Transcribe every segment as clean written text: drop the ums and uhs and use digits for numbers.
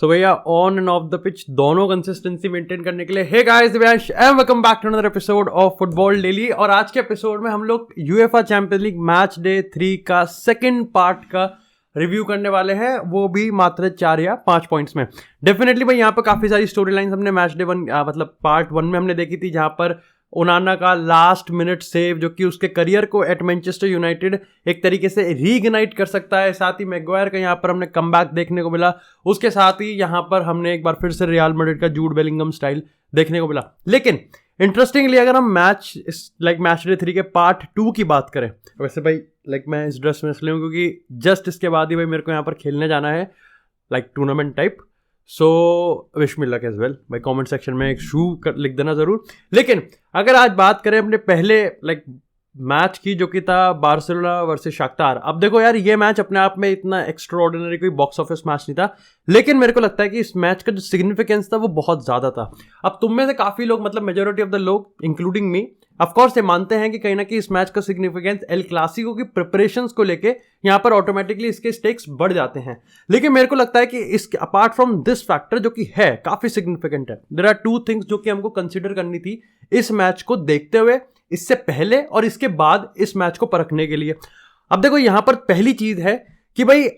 सो भैया on and off the pitch दोनों consistency maintain करने के लिए hey guys, Divyansh and welcome back to another episode of football daily. और आज के एपिसोड में हम लोग UEFA Champions League match day 3 का सेकंड पार्ट का रिव्यू करने वाले हैं, वो भी मात्र 4 या 5 पॉइंट्स में। डेफिनेटली भाई यहाँ पर काफी सारी स्टोरी लाइन्स हमने मैच डे 1 मतलब पार्ट 1 में हमने देखी थी, जहां पर ओनाना का लास्ट मिनट सेव जो कि उसके करियर को एट मैनचेस्टर यूनाइटेड एक तरीके से रीइग्नाइट कर सकता है। साथ ही मैगवायर का यहाँ पर हमने कमबैक देखने को मिला। उसके साथ ही यहाँ पर हमने एक बार फिर से रियल मैड्रिड का जूड बेलिंगम स्टाइल देखने को मिला। लेकिन इंटरेस्टिंगली अगर हम मैच डे 3 के पार्ट 2 की बात करें, वैसे भाई मैं इस ड्रेस में इसलिए हूँ क्योंकि जस्ट इसके बाद ही भाई मेरे को यहाँ पर खेलने जाना है tournament type. So wish me luck as well भाई, कमेंट सेक्शन में एक शू लिख देना जरूर। लेकिन अगर आज बात करें अपने पहले मैच की, जो कि था बार्सिलोना वर्सेस शाख्तार। अब देखो यार, ये मैच अपने आप में इतना एक्स्ट्राऑर्डिनरी कोई बॉक्स ऑफिस मैच नहीं था, लेकिन मेरे को लगता है कि इस मैच का जो सिग्निफिकेंस था वो बहुत ज्यादा था। अब तुम में से काफी लोग, मतलब मेजोरिटी ऑफ द लोग इंक्लूडिंग मी, ऑफ कोर्स ये मानते हैं कि कहीं ना कहीं इस मैच का सिग्निफिकेंस एल क्लासिको की प्रिपरेशंस को लेके यहाँ पर ऑटोमेटिकली इसके स्टेक्स बढ़ जाते हैं। लेकिन मेरे को लगता है कि इसके अपार्ट फ्रॉम दिस फैक्टर जो कि है काफी सिग्निफिकेंट है, देयर आर 2 थिंग्स जो कि हमको कंसिडर करनी थी इस मैच को देखते हुए, इससे पहले और इसके बाद इस मैच को परखने के लिए। अब देखो यहाँ पर पहली चीज है कि भाई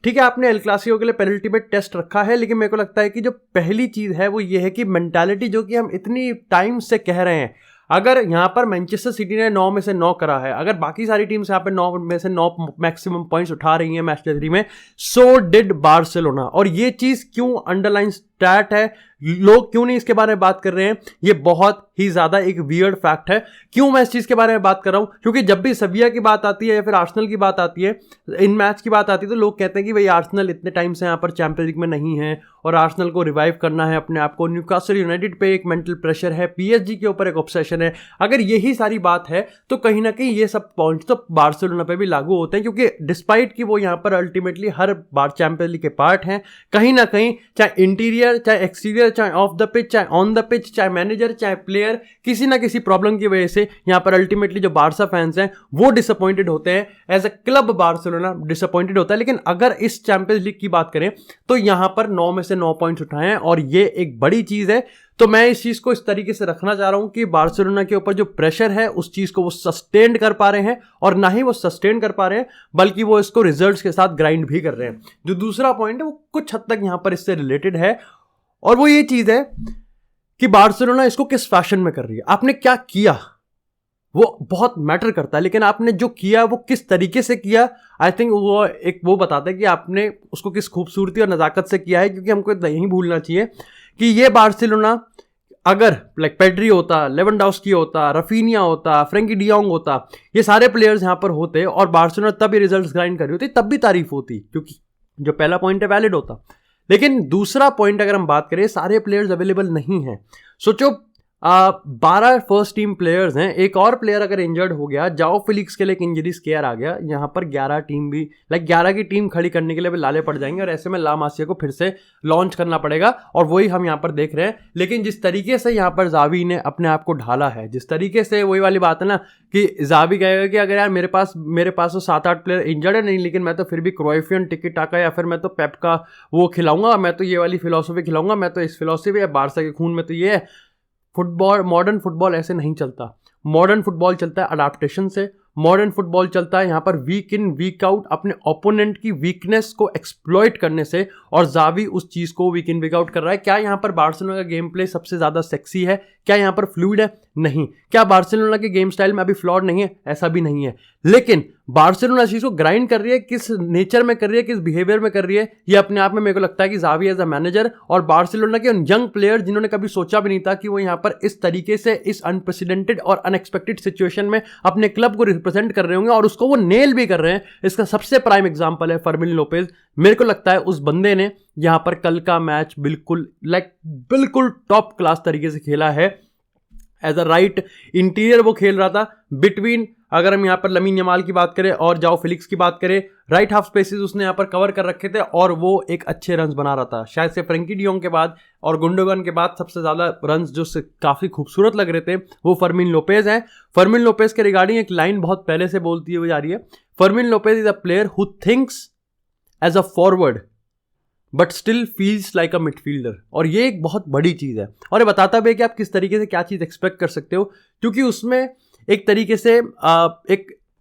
ठीक है, आपने एल क्लासिको के लिए पेनल्टी में टेस्ट रखा है, लेकिन मेरे को लगता है कि जो पहली चीज है वो ये है कि मेंटालिटी जो कि हम इतनी टाइम से कह रहे हैं, अगर यहाँ पर मैनचेस्टर सिटी ने 9 में से 9 करा है, अगर बाकी सारी टीम्स यहाँ पे 9 में से 9 मैक्सिमम पॉइंट्स उठा रही हैं मैच डे 3 में, सो डिड बार्सिलोना। और ये चीज क्यों अंडरलाइन स्टैट है, लोग क्यों नहीं इसके बारे में बात कर रहे हैं, ये बहुत ही ज्यादा एक वियर्ड फैक्ट है। क्यों मैं इस चीज के बारे में बात कर रहा हूं, क्योंकि जब भी सविया की बात आती है या फिर आर्सेनल की बात आती है, इन मैच की बात आती है, तो लोग कहते हैं कि भाई आर्सेनल इतने टाइम से यहाँ पर चैंपियंस लीग में नहीं है और आर्सेनल को रिवाइव करना है अपने आप को। न्यूकासल यूनाइटेड पे एक मेंटल प्रेशर है, पीएसजी के ऊपर एक ऑब्सेशन है। अगर यही सारी बात है तो कहीं ना कहीं ये सब पॉइंट्स तो बार्सिलोना पे भी लागू होते हैं, क्योंकि डिस्पाइट कि वो यहाँ पर अल्टीमेटली हर बार चैंपियंस लीग के पार्ट हैं, कहीं ना कहीं चाहे इंटीरियर चाहे एक्सटीरियर, चाहे ऑफ द पिच चाहे ऑन द पिच, चाहे मैनेजर चाहे प्लेयर, किसी ना किसी प्रॉब्लम की वजह से यहाँ पर अल्टीमेटली जो बार्सा फैंस हैं वो डिसअपॉइंटेड होते हैं। As a club Barcelona disappointed होता है। लेकिन अगर इस चैंपियंस लीग की बात करें तो यहाँ पर 9 में से 9 पॉइंट्स उठाए हैं और ये एक बड़ी चीज है। तो मैं इस चीज को इस तरीके से रखना चाह रहा हूं कि बार्सिलोना के ऊपर जो प्रेशर है उस चीज को वो सस्टेन कर पा रहे हैं, और ना ही वो सस्टेन कर पा रहे हैं बल्कि वो इसको रिजल्ट्स के साथ ग्राइंड भी कर रहे हैं। जो दूसरा पॉइंट है वो कुछ हद तक यहां पर इससे रिलेटेड है, और वो ये चीज है कि बार्सिलोना इसको किस फैशन में कर रही है। आपने क्या किया वो बहुत मैटर करता है, लेकिन आपने जो किया वो किस तरीके से किया, आई थिंक वो बताता है कि आपने उसको किस खूबसूरती और नजाकत से किया है। क्योंकि हमको नहीं भूलना चाहिए कि ये बार्सिलोना अगर पेड्री होता, लेवेंडोव्स्की होता, रफीनिया होता, फ्रैंकी डियोंग होता, ये सारे प्लेयर्स यहाँ पर होते और बार्सिलोना तब ये रिजल्ट्स ग्राइंड कर रही होती, तब भी तारीफ होती, क्योंकि जो पहला पॉइंट है वैलिड होता। लेकिन दूसरा पॉइंट अगर हम बात करें, सारे प्लेयर्स अवेलेबल नहीं हैं। सोचो 12 फर्स्ट टीम प्लेयर्स हैं, एक और प्लेयर अगर इंजर्ड हो गया, जाओ फिलिक्स के लिए एक इंजरी स्केयर आ गया, यहाँ पर 11 टीम भी 11 की टीम खड़ी करने के लिए भी लाले पड़ जाएंगे, और ऐसे में ला मासिया को फिर से लॉन्च करना पड़ेगा, और वही हम यहाँ पर देख रहे हैं। लेकिन जिस तरीके से यहाँ पर जावी ने अपने आप को ढाला है, जिस तरीके से, वही वाली बात है ना कि जावी कहेगा कि अगर यार मेरे पास तो 7-8 प्लेयर इंजर्ड है नहीं, लेकिन मैं तो फिर भी क्रोएफियन टिकट टाका या फिर मैं तो पेप का वो खिलाऊंगा, मैं तो ये वाली फिलॉसफी खिलाऊंगा, मैं तो इस फिलॉसफी है, बारसा के खून में तो ये है। फुटबॉल, मॉडर्न फुटबॉल ऐसे नहीं चलता। मॉडर्न फुटबॉल चलता है अडाप्टेशन से। मॉडर्न फुटबॉल चलता है यहाँ पर वीक इन वीक आउट अपने ओपोनेंट की वीकनेस को एक्सप्लॉइट करने से, और जावी उस चीज को वीक इन वीक आउट कर रहा है। क्या यहाँ पर बार्सिलोना का गेम प्ले सबसे ज्यादा सेक्सी है? क्या यहाँ पर फ्लूइड है? नहीं। क्या बार्सिलोना के गेम स्टाइल में अभी फ्लॉड नहीं है? ऐसा भी नहीं है। लेकिन बार्सिलोना चीज को ग्राइंड कर रही है, किस नेचर में कर रही है, किस बिहेवियर में कर रही है, ये अपने आप में मेरे को लगता है कि जावी एज अ मैनेजर और बार्सिलोना के उन यंग प्लेयर जिन्होंने कभी सोचा भी नहीं था कि वो यहाँ पर इस तरीके से इस अनप्रेसिडेंटेड और अनएक्सपेक्टेड सिचुएशन में अपने क्लब को रिप्रेजेंट कर रहे होंगे, और उसको वो नेल भी कर रहे हैं। इसका सबसे प्राइम एग्जांपल है फर्मिन लोपेज। मेरे को लगता है उस बंदे ने यहां पर कल का मैच बिल्कुल टॉप क्लास तरीके से खेला है। एज अ राइट इंटीरियर वो खेल रहा था बिटवीन, अगर हम यहाँ पर लमीन यमाल की बात करें और जाओ फिलिक्स की बात करें, राइट हाफ स्पेसेस उसने यहाँ पर कवर कर रखे थे और वो एक अच्छे रन्स बना रहा था। शायद से फ्रैंकी डियोंग के बाद और गुंडोगन के बाद सबसे ज्यादा रन्स जो काफी खूबसूरत लग रहे थे वो फर्मिन लोपेज हैं। फर्मिन लोपेज के रिगार्डिंग एक लाइन बहुत पहले से बोलती हुई जा रही है, Fermin Lopez is a player who thinks as a forward but still feels like a midfielder, और ये एक बहुत बड़ी चीज़ है और ये बताता भी है कि आप किस तरीके से क्या चीज़ एक्सपेक्ट कर सकते हो, क्योंकि उसमें एक तरीके से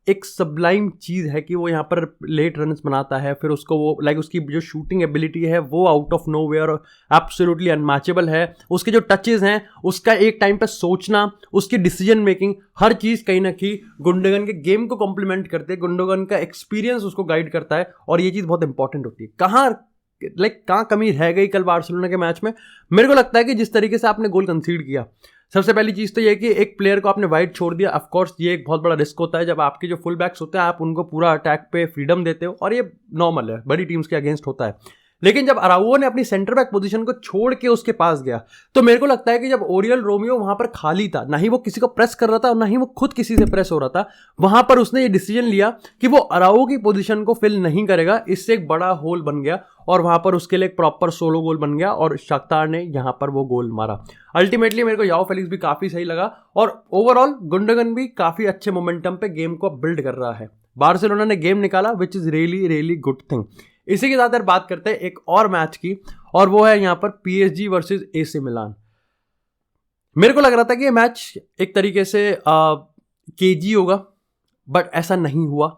एक सबलाइम चीज़ है कि वो यहाँ पर लेट रन्स बनाता है, फिर उसको वो लाइक उसकी जो शूटिंग एबिलिटी है वो out of nowhere absolutely unmatchable है, उसके जो टचेज हैं, उसका एक टाइम पे सोचना, उसकी डिसीजन मेकिंग, हर चीज़ कहीं ना कहीं गुंडोगन के गेम को कॉम्प्लीमेंट करते हैं, गुंडोगन का एक्सपीरियंस उसको गाइड करता है, और ये चीज़ बहुत इंपॉर्टेंट होती है। कहाँ कमी रह गई कल बार्सिलोना के मैच में? मेरे को लगता है कि जिस तरीके से आपने गोल कंसीड किया, सबसे पहली चीज़ तो ये कि एक प्लेयर को आपने वाइड छोड़ दिया। ऑफ कोर्स ये एक बहुत बड़ा रिस्क होता है जब आपके जो फुल बैक्स होते हैं आप उनको पूरा अटैक पे फ्रीडम देते हो, और ये नॉर्मल है, बड़ी टीम्स के अगेंस्ट होता है। लेकिन जब अराउओ ने अपनी सेंटर बैक पोजीशन को छोड़ के उसके पास गया, तो मेरे को लगता है कि जब ओरियल रोमियो वहां पर खाली था, ना ही वो किसी को प्रेस कर रहा था और ना ही वो खुद किसी से प्रेस हो रहा था, वहां पर उसने ये डिसीजन लिया कि वो अराउओ की पोजीशन को फिल नहीं करेगा। इससे एक बड़ा होल बन गया और वहां पर उसके लिए एक प्रॉपर सोलो गोल बन गया, और शाख्तार ने यहां पर वो गोल मारा। अल्टीमेटली मेरे को याओ फेलिक्स भी काफी सही लगा, और ओवरऑल गुंडोगन भी काफी अच्छे मोमेंटम पे गेम को बिल्ड कर रहा है। बार्सिलोना ने गेम निकाला, which is really really good thing. इसी के साथ यार बात करते हैं एक और मैच की, और वो है यहाँ पर PSG वर्सेस AC मिलान। मेरे को लग रहा था कि ये मैच एक तरीके से KG होगा, बट ऐसा नहीं हुआ।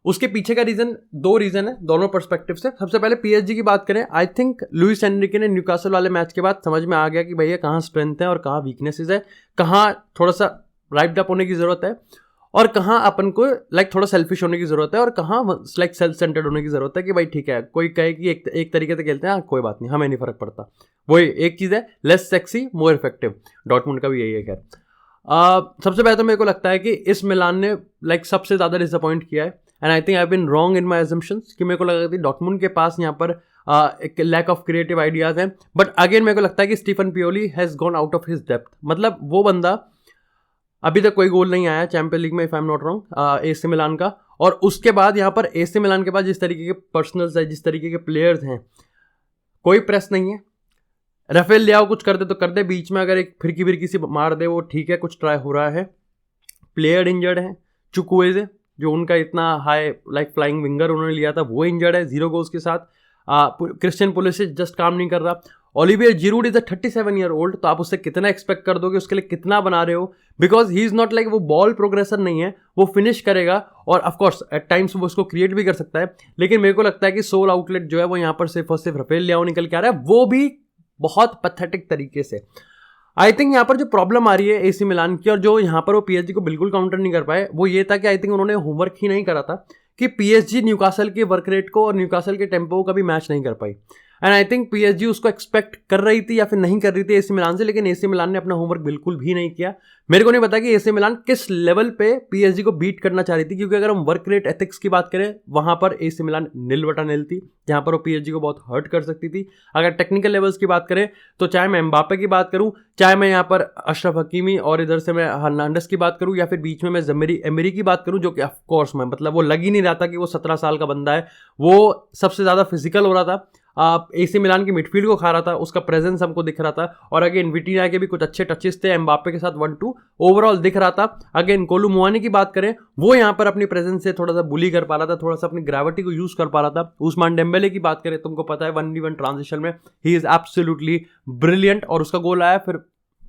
उसके पीछे का दो रीजन है, दोनों पर्सपेक्टिव से। सबसे पहले PSG की बात करें, आई थिंक लुइस एनरिके ने न्यूकासल वाले मैच के बाद समझ में आ गया कि भैया कहाँ स्ट्रेंथ है और कहाँ वीकनेसेस है, कहाँ थोड़ा सा राइट अप होने की जरूरत है, और कहाँ अपन को थोड़ा सेल्फिश होने की जरूरत है, और कहाँ सेल्फ सेंटर्ड होने की जरूरत है कि भाई ठीक है, कोई कहे कि एक तरीके से खेलते हैं, कोई बात नहीं, हमें नहीं फर्क पड़ता। वही एक चीज़ है, less sexy more effective. Dortmund का भी यही है। खैर सबसे पहले तो मेरे को लगता है कि इस मिलान ने सबसे ज़्यादा डिसअपॉइंट किया है, and I think I have been wrong in my assumptions कि मेरे को लगा कि डॉर्टमुंड के पास यहाँ पर एक लैक ऑफ क्रिएटिव आइडियाज़ हैं। बट अगेन मेरे को लगता है कि Stefano Pioli has gone out of his depth. मतलब वो बंदा, अभी तक कोई गोल नहीं आया चैंपियन लीग में, if I am not wrong, AC Milan का। और उसके बाद यहाँ पर AC मिलान के पास जिस तरीके के पर्सनल्स है, जिस तरीके के प्लेयर्स हैं, कोई प्रेस नहीं है। राफेल लियाओ कुछ कर दे तो कर दे, बीच में अगर एक फिरकी सी मार दे वो ठीक है, कुछ ट्राई हो रहा है। प्लेयर इंजर्ड है, चुक्वेज़े जो उनका इतना हाई फ्लाइंग विंगर उन्होंने लिया था वो इंजर्ड है 0 गोल्स के साथ। क्रिस्टियन पुलिसिच जस्ट काम नहीं कर रहा। Olivier Giroud is a 37 year old, तो आप उससे कितना एक्सपेक्ट कर दोगे, उसके लिए कितना बना रहे हो? बिकॉज ही इज नॉट वो बॉल प्रोग्रेसर नहीं है, वो फिनिश करेगा और ऑफकोर्स एट टाइम्स वो उसको क्रिएट भी कर सकता है। लेकिन मेरे को लगता है कि सोल आउटलेट जो है वो यहाँ पर सिर्फ और सिर्फ राफेल लियाओ निकल के आ रहा है, वो भी बहुत पैथेटिक तरीके से। आई थिंक यहाँ पर जो प्रॉब्लम आ रही है AC मिलान की, और जो यहाँ पर वो PSG को बिल्कुल काउंटर नहीं कर पाए, वो ये था कि आई थिंक उन्होंने होमवर्क ही नहीं करा था कि PSG न्यूकासल के वर्क रेट को और न्यूकासल के टेम्पो को कभी मैच नहीं कर पाई। एंड आई थिंक PSG उसको एक्सपेक्ट कर रही थी या फिर नहीं कर रही थी AC मिलान से, लेकिन AC मिलान ने अपना होमवर्क बिल्कुल भी नहीं किया। मेरे को नहीं पता कि AC मिलान किस लेवल पे PSG को बीट करना चाह रही थी, क्योंकि अगर हम वर्क रेट एथिक्स की बात करें, वहां पर AC मिलान निल थी, जहां पर वो PSG को बहुत हर्ट कर सकती थी। अगर टेक्निकल लेवल्स की बात करें तो चाहे मैं एम्बापे की बात करूं, चाहे मैं यहाँ पर अशरफ हकीमी और इधर से मैं हर्नांडेस की बात करूं, या फिर बीच में मैं ज़मीरी एमरी की बात करूं, जो कि ऑफकोर्स मैं वो लग ही नहीं रहा था कि वो 17 साल का बंदा है। वो सबसे ज़्यादा फिजिकल हो रहा था, AC मिलान की मिडफील्ड को खा रहा था, उसका प्रेजेंस हमको दिख रहा था। और अगेन विटिना के भी कुछ अच्छे टचेस थे, एम्बापे के साथ 1-2 ओवरऑल दिख रहा था। अगेन कोलू मुआनी की बात करें, वो यहाँ पर अपनी प्रेजेंस से थोड़ा सा बुली कर पा रहा था, थोड़ा सा अपनी ग्रेविटी को यूज कर पा रहा था। उस्मान डेम्बेले की बात करें, तुमको पता है 1v1 ट्रांजिशन में ही इज एब्सोल्युटली ब्रिलियंट, और उसका गोल आया, फिर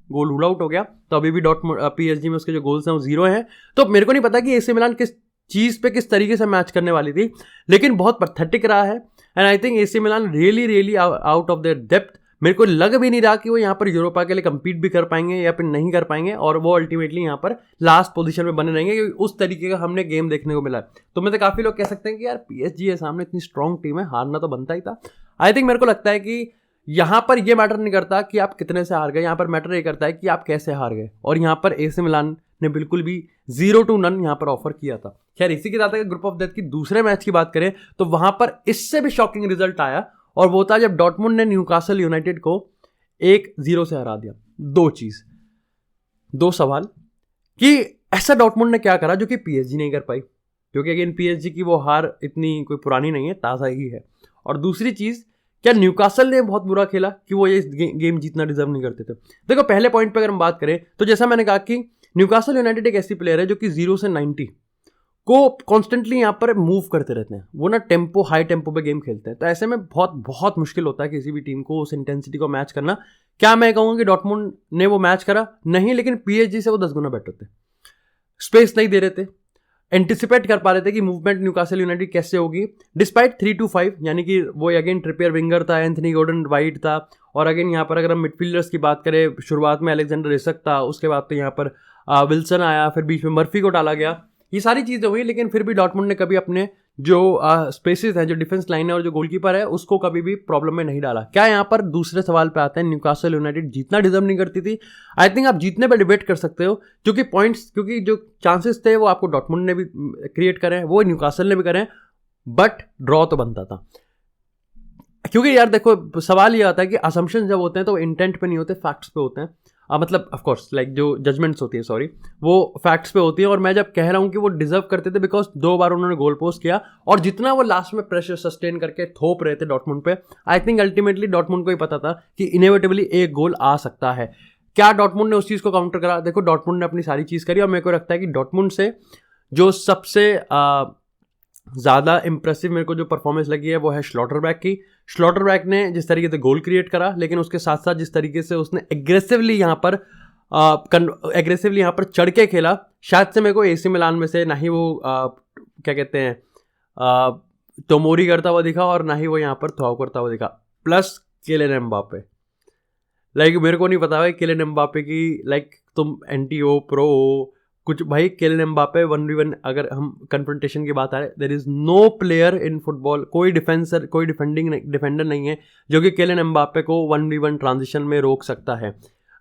गोल रूल आउट हो गया, तो अभी भी PSG में उसके जो गोल्स हैं वो 0 हैं। तो मेरे को नहीं पता कि AC मिलान किस चीज़ पे किस तरीके से मैच करने वाली थी, लेकिन बहुत पैथेटिक रहा है। And I think AC Milan really out of their depth. मेरे को लग भी नहीं रहा कि वो यहाँ पर यूरोपा के लिए compete भी कर पाएंगे या फिर नहीं कर पाएंगे, और वो अल्टीमेटली यहाँ पर लास्ट पोजीशन में बने रहेंगे, क्योंकि उस तरीके का हमने गेम देखने को मिला है। तो मैं तो काफ़ी लोग कह सकते हैं कि यार PSG है सामने, इतनी स्ट्रॉन्ग टीम है, हारना तो बनता ही था। आई थिंक मेरे को लगता है कि यहाँ पर ये मैटर नहीं करता कि आप कितने से हार गए, यहाँ पर मैटर ये करता है कि आप कैसे हार गए। और यहाँ पर AC मिलान ने बिल्कुल भी 0-0 यहाँ पर ऑफर किया था। खैर इसी के साथ अगर ग्रुप ऑफ डेथ की दूसरे मैच की बात करें, तो वहां पर इससे भी शॉकिंग रिजल्ट आया, और वो था जब डॉर्टमुंड ने न्यूकासल यूनाइटेड को 1-0 से हरा दिया। दो सवाल कि ऐसा डॉर्टमुंड ने क्या करा जो कि PSG नहीं कर पाई, क्योंकि अगेन PSG की वो हार इतनी कोई पुरानी नहीं है, ताज़ा ही है। और दूसरी चीज़, क्या न्यूकासल ने बहुत बुरा खेला कि वो ये गेम जीतना डिजर्व नहीं करते थे? देखो पहले पॉइंट पे अगर हम बात करें, तो जैसा मैंने कहा कि न्यूकासल यूनाइटेड एक ऐसी प्लेयर है जो कि 0 से 90 को कॉन्स्टेंटली यहाँ पर मूव करते रहते हैं, वो ना हाई टेम्पो पे गेम खेलते हैं, तो ऐसे में बहुत बहुत मुश्किल होता है किसी भी टीम को उस इंटेंसिटी को मैच करना। क्या मैं कहूँगा कि डॉर्टमुंड ने वो मैच करा? नहीं, लेकिन पीएसजी से वो 10 गुना बेटर थे, स्पेस नहीं दे रहे थे, एंटिसिपेट कर पा रहे थे कि मूवमेंट न्यूकासल यूनाइटेड कैसे होगी, डिस्पाइट 3-5, यानी कि वो अगेन ट्रिपियर विंगर था, एंथनी गॉर्डन वाइट था, और अगेन यहाँ पर अगर हम मिडफील्डर्स की बात करें, शुरुआत में अलेक्जेंडर इसक था, उसके बाद तो यहाँ पर विल्सन आया, फिर बीच में मर्फी को डाला गया, ये सारी चीज़ें हुई, लेकिन फिर भी डॉर्टमुंड ने कभी अपने जो स्पेसेस हैं, जो डिफेंस लाइन है और जो गोलकीपर है, उसको कभी भी प्रॉब्लम में नहीं डाला। क्या यहाँ पर दूसरे सवाल पे आते हैं, न्यूकासल यूनाइटेड जीतना डिजर्व नहीं करती थी? आई थिंक आप जीतने पे डिबेट कर सकते हो, क्योंकि जो चांसेस थे वो आपको डॉर्टमुंड ने भी क्रिएट करे, वो न्यूकासल ने भी करे, बट ड्रॉ तो बनता था। क्योंकि यार देखो, सवाल ये आता है कि असम्पशन जब होते हैं तो वो इंटेंट पे नहीं होते, फैक्ट्स पे होते हैं। मतलब ऑफ कोर्स लाइक जो जजमेंट्स होती है, सॉरी, वो फैक्ट्स पे होती है। और मैं जब कह रहा हूँ कि वो डिजर्व करते थे बिकॉज 2 बार उन्होंने गोल पोस्ट किया, और जितना वो लास्ट में प्रेशर सस्टेन करके थोप रहे थे डॉर्टमुंड पे, आई थिंक अल्टीमेटली डॉर्टमुंड को ही पता था कि इनएविटेबली एक गोल आ सकता है। क्या डॉर्टमुंड ने उस चीज़ को काउंटर करा? देखो, डॉर्टमुंड ने अपनी सारी चीज़ करी, और मेरे को लगता है कि डॉर्टमुंड से जो सबसे ज़्यादा इंप्रेसिव मेरे को जो परफॉर्मेंस लगी है वो है स्लॉटरबैक की। स्लॉटरबैक ने जिस तरीके से गोल क्रिएट करा, लेकिन उसके साथ साथ जिस तरीके से उसने एग्रेसिवली यहाँ पर चढ़ के खेला, शायद से मेरे को एसी मिलान में से ना ही वो क्या कहते हैं टोमोरी करता हुआ दिखा, और ना ही वो यहाँ पर थ्रो करता हुआ दिखा। प्लस किलियन एम्बापे, लाइक मेरे को नहीं पता है किलियन एम्बापे की, लाइक तुम एंटी हो प्रो हो कुछ, भाई किलियन एम्बापे 1v1, अगर हम कन्फ्रंटेशन की बात आ रहे, there is no player in football, कोई डिफेंडर नहीं है जो कि किलियन एम्बापे को 1v1 ट्रांजिशन में रोक सकता है।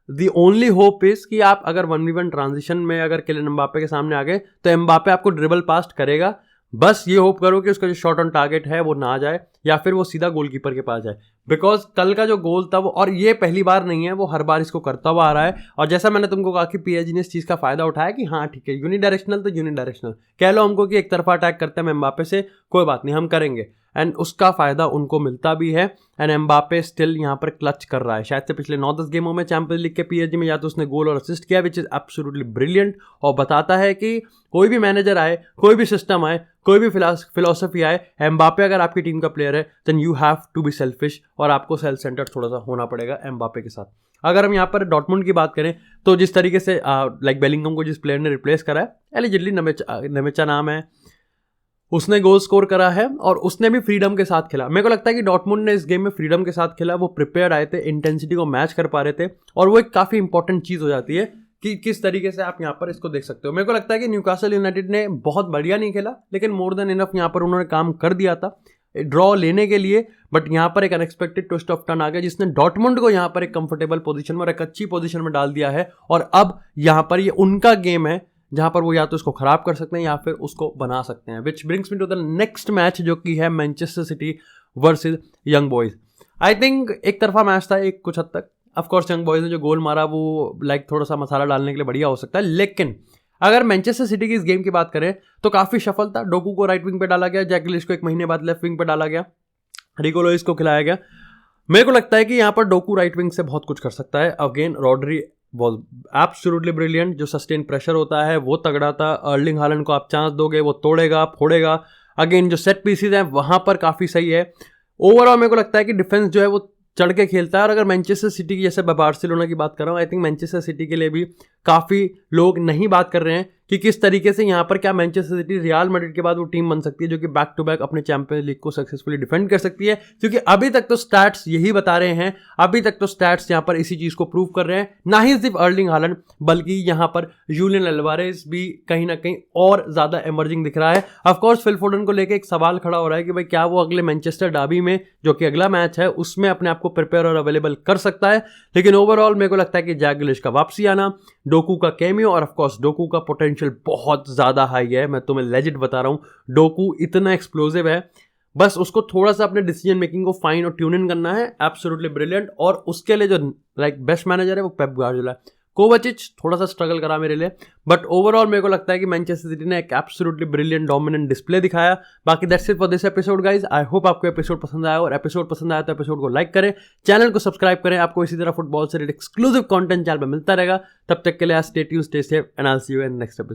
दी ओनली होप इज कि आप अगर 1v1 ट्रांजिशन में अगर किलियन एम्बापे के सामने आ गए तो एम्बापे आपको ड्रिबल पास करेगा, बस ये होप करो कि उसका जो शॉट ऑन टारगेट है वो ना आ जाए, या फिर वो सीधा गोलकीपर के पास जाए। बिकॉज कल का जो गोल था वो, और ये पहली बार नहीं है, वो हर बार इसको करता हुआ आ रहा है। और जैसा मैंने तुमको कहा कि पीएसजी ने इस चीज़ का फायदा उठाया कि हाँ ठीक है, यूनिडायरेक्शनल तो यूनिडायरेक्शनल, कह लो हमको कि एक तरफा अटैक करते हैं एम्बापे से, कोई बात नहीं, हम करेंगे, एंड उसका फायदा उनको मिलता भी है। एंड एम्बापे स्टिल यहाँ पर क्लच कर रहा है, शायद से पिछले 9-10 गेमों में चैंपियंस लीग के पीएसजी में या तो उसने गोल और असिस्ट किया, विच इज एब्सोल्युटली ब्रिलियंट, और बताता है कि कोई भी मैनेजर आए, कोई भी सिस्टम आए, कोई भी फिलॉसफी आए, एम्बापे अगर आपकी टीम का प्लेयर है then you have to be selfish, और आपको सेल्फ सेंटर्ड थोड़ा सा होना पड़ेगा एम्बापे के साथ। अगर हम यहाँ पर डॉर्टमुंड की बात करें तो जिस तरीके से लाइक बेलिंगम को जिस प्लेयर ने रिप्लेस करा है, एलिजिडली नमेचा नाम है, उसने गोल स्कोर करा है, और उसने भी फ्रीडम के साथ खेला। मेरे को लगता है कि डॉर्टमुंड ने इस गेम में फ्रीडम के साथ खेला, वो प्रिपेयर्ड आए थे, इंटेंसिटी को मैच कर पा रहे थे, और वो एक काफ़ी इंपॉर्टेंट चीज़ हो जाती है कि किस तरीके से आप यहाँ पर इसको देख सकते हो। मेरे को लगता है कि न्यूकासल यूनाइटेड ने बहुत बढ़िया नहीं खेला, लेकिन मोर देन इनफ यहाँ पर उन्होंने काम कर दिया था ड्रॉ लेने के लिए, बट यहाँ पर एक अनएक्सपेक्टेड ट्विस्ट ऑफ टर्न आ गया जिसने डॉर्टमुंड को यहाँ पर एक कंफर्टेबल पोजीशन में और एक अच्छी पोजीशन में डाल दिया है, और अब यहाँ पर ये उनका गेम है जहां पर वो या तो इसको खराब कर सकते हैं या फिर उसको बना सकते हैं। Which brings me to the next match, जो कि है Manchester City versus Young Boys. I think एक तरफा मैच था एक कुछ हद तक। ऑफ कोर्स यंग बॉयज ने जो गोल मारा वो लाइक थोड़ा सा मसाला डालने के लिए बढ़िया हो सकता है, लेकिन अगर मैनचेस्टर सिटी की इस गेम की बात करें तो काफी सफल था। डोकू को राइट विंग पे डाला गया, जैक ग्रिलिश को 1 महीने बाद लेफ्ट विंग पे डाला गया, रिको लुइस को खिलाया गया। मेरे को लगता है कि यहाँ पर डोकू राइट विंग से बहुत कुछ कर सकता है। Again Rodri was absolutely brilliant, जो सस्टेन प्रेशर होता है वो तगड़ा था। अर्लिंग हालैंड को आप चांस दोगे वो तोड़ेगा फोड़ेगा। अगेन जो सेट पीसेज हैं वहां पर काफी सही है। ओवरऑल मेरे को लगता है कि डिफेंस जो है वो चढ़ के खेलता है। और अगर मैनचेस्टर सिटी की, जैसे बार्सिलोना की बात कर रहा हूँ, आई थिंक मैनचेस्टर सिटी के लिए भी काफ़ी लोग नहीं बात कर रहे हैं कि किस तरीके से यहाँ पर क्या मैनचेस्टर सिटी रियल मैड्रिड के बाद वो टीम बन सकती है जो कि बैक टू बैक अपने चैंपियंस लीग को सक्सेसफुली डिफेंड कर सकती है। क्योंकि अभी तक तो स्टैट्स यही बता रहे हैं, अभी तक तो स्टैट्स यहाँ पर इसी चीज़ को प्रूव कर रहे हैं। ना ही सिर्फ अर्लिंग हालैंड बल्कि यहाँ पर जूलियन अल्वारेज भी कहीं ना कहीं और ज़्यादा एमर्जिंग दिख रहा है। ऑफकोर्स फिल फोडन को लेकर एक सवाल खड़ा हो रहा है कि भाई क्या वो अगले मैनचेस्टर डर्बी में, जो कि अगला मैच है, उसमें अपने आप को प्रिपेयर और अवेलेबल कर सकता है। लेकिन ओवरऑल मेरे को लगता है कि जैक ग्रिलिश का वापसी आना, डोकू का कैमियो, और ऑफकोर्स डोकू का पोटेंशियल बहुत ज़्यादा हाई है। मैं तुम्हें लेजिट बता रहा हूँ, डोकू इतना एक्सप्लोसिव है, बस उसको थोड़ा सा अपने डिसीजन मेकिंग को फाइन और ट्यून इन करना है। Absolutely brilliant. और उसके लिए जो लाइक बेस्ट मैनेजर है वो पेप गार्डियोला है। कोवाचिच थोड़ा सा स्ट्रगल करा मेरे लिए, बट ओवरऑल मेरे को लगता है कि मैनचेस्टर सिटी ने एक एब्सोल्युटली ब्रिलियंट डोमिनेंट डिस्प्ले दिखाया। बाकी that's it for this episode guys. I hope आपको एपिसोड पसंद आया, और एपिसोड पसंद आया तो एपिसोड को लाइक करें, चैनल को सब्सक्राइब करें। आपको इसी तरह फुटबॉल से रिलेटेड एक्सक्लूसिव कंटेंट चैनल पर मिलता रहेगा। तब तक के लिए stay tuned, stay safe, and I will see you in next episode.